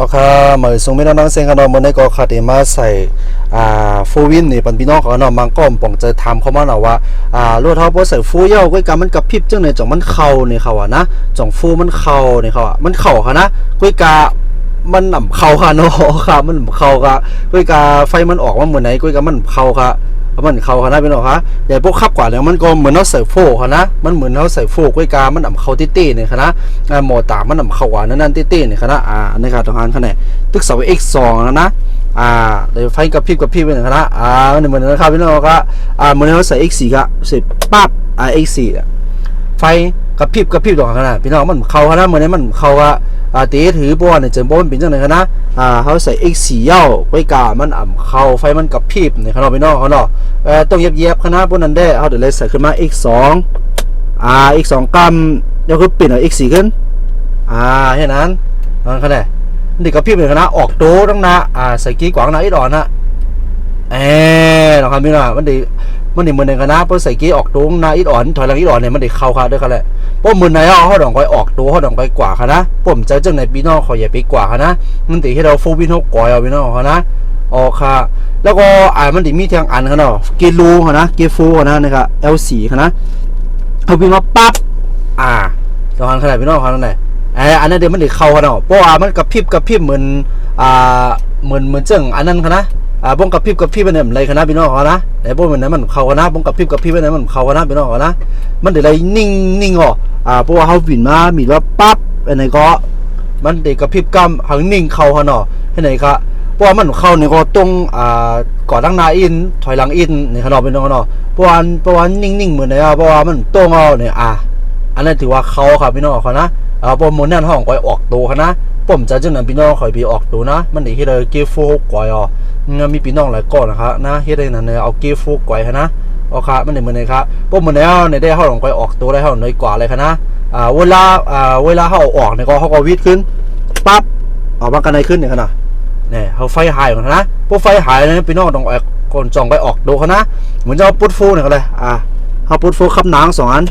โอเคเหมือนส่งไม่น้องเซงกันเนาะมันในก็คาเดมาใส่ฟูวินนี่ปันพี่น้องเขาเนาะมันก็ป่องจะทำเขามาเนาะว่าลวดเท้าพอใส่ฟูเย้าก็การมันกับพริบจังเนี่ยจ่องมันเข่าเนี่ยเขาอ่ะนะจ่องฟูมันเข่าเนี่ยเขาอ่ะมันเข่าค่ะนะก็การมันหนำเข่าค่ะเนาะค่ะมันเข่าค่ะก็การไฟมันออกมาเหมือนไหนก็การมันเข่าค่ะมันเขาค่ะนะพี่น้องคะใหญ่พวกขับกว่าเนี่ยมันก็เหมือนเขาใส่โฟค่ะนะมันเหมือนเขาใส่โฟกล้วยกามันอ่ำเขาตี้ๆเนี่ยค่ะนะหมอตามันอ่ำเขาหวานนั่นตี้ๆเนี่ยค่ะนะในการทำงานขนาดตึกเสา X2 นะเดี๋ยวไฟกับพริบไปหนึ่งนะมันเหมือนนะครับพี่น้องก็เหมือนเขาใส่ X4 ก็สิบปั๊บX4 ไฟกับพริบตรงขนาดพี่น้องมันเขาค่ะนะเหมือนนี้มันเขาก็ตีถือบัวเนี่ยเจอบัวมันเป็นจังไหนคะนะเขาใส่ X4 เย้าไว้กามันอ่ำเขาไฟมันกับพริบเนี่ยเขาพี่น้องเขาเนาะต้องเย็บคณะพวกนั้นได้เขาเดี๋ยวเลยใส่ขึ้นมา X2 X2 กัมเดี๋ยวก็เปลี่ยนX4 ขึ้นแค่นั้นนั่นขนาดนี่กับพริบเลยคณะออกโต้ตั้งนะใส่กี้กวางนะอีดอนนะนะครับพี่น้องมันดีเหมือนในคณะพอใส่กี้ออกโต้นะอีดอนถอยหลังอีดอนเนี่ยมันดีเข้าค่ะด้วยกันแหละพวกมือไหนเขาดองไปออกตัวเขาดองไปกว่าค่ะนะผมใจจังในพี่น้องเขาอย่าไปกว่าค่ะนะมันตีให้เราฟูวินเขาก่อยเอาพี่น้องเขานะค่ะแล้วก็มันตีมีทางอันค่ะเนาะเกลูค่ะนะเกฟูค่ะนะนะครับ L4 ค่ะนะเขาพิมพ์มาปั๊บตอนขนาดพี่น้องเขานั่นแหละอันนั้นเดี๋ยวมันตีเข้าค่ะเนาะเพราะว่ามันกระพริบเหมือนเหมือนเจ้งอันนั้นค่ะนะบ้งกับพริบไปเนี่ยอะไรคณะพี่น้องเขานะไอ้พวกมันนั้นมันเข้าคณะบ้งกับพริบไปเนี่ยมันเข้าคณะพี่น้องเขานะมันเดี๋ยวอะไรนิ่งเพราะว่าเขาวิ่งมามีว่าปั๊บอะไรก็มันเด็กกับพริบกำหังนิ่งเข้าคณะให้ไหนครับเพราะว่ามันเข้าเนี่ยก็ตรงก่อนตั้งนาอินถอยหลังอินในคณะพี่น้องเขาเพราะว่านิ่งเหมือนไหนเพราะว่ามันตรงเอาเนี่ยอันนั้นถือว่าเขาครับพี่น้องเขานะพอมันนั่นห้องก็ออกตัวคณะผมจะจังนั้นพี่น้องคอยไปออกตัวนะมันดีที่เราเกี่ยวฟูก่อยมีพี่น้องหลายก้อนนะครับนะเฮ็ดได้นั่นเอาเกี่ยวฟูก่อยนะมันเหมือนไงครับพวกมันแล้วในได้เขาหลงก่อยออกตัวได้เขาหน่อยกว่าเลยนะเวลาเขาออกเนี่ยเขาก็วิดขึ้นปั๊บออกมากันในขึ้นเนี่ยนะเนี่ยเขาไฟหายก่อนนะพวกไฟหายเนี่ยพี่น้องต้องก่อนจ่องไปออกดูเขานะเหมือนจะเอาปุ๊ดฟูเนี่ยก็เลยเขาปุ๊ดฟูขับหนัง2 อัน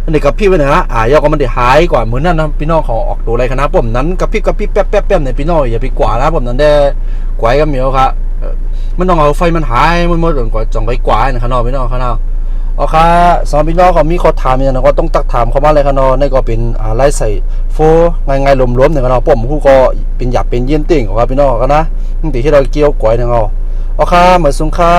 อันนี้กับพี่ไปไหนนะยอก็มันได้หายกว่าเหมือนนั่นนะพี่น้องของออกตัวอะไรคณะผมนั้นกับพี่แป๊บเนี่ยพี่น้องอย่าไปกว่านะผมนั้นได้กว่ากันเหมียวครับมันต้องเอาไฟมันหายมันกว่าจ่องไปกว่านะครับน้องพี่น้องครับสองพี่น้องก็มีข้อถามอย่างนั้นก็ต้องตักถามเขามาเลยครับน้องนี่ก็เป็นไล่ใส่โฟง่ายๆรวมๆเนี่ยครับน้องผมผู้ก็เป็นหยาบเป็นเยี่ยนติ่งของพี่น้องกันนะตั้งแต่ที่เราเกี่ยวกว่าเนี่ยครับเหมือนสุงค่า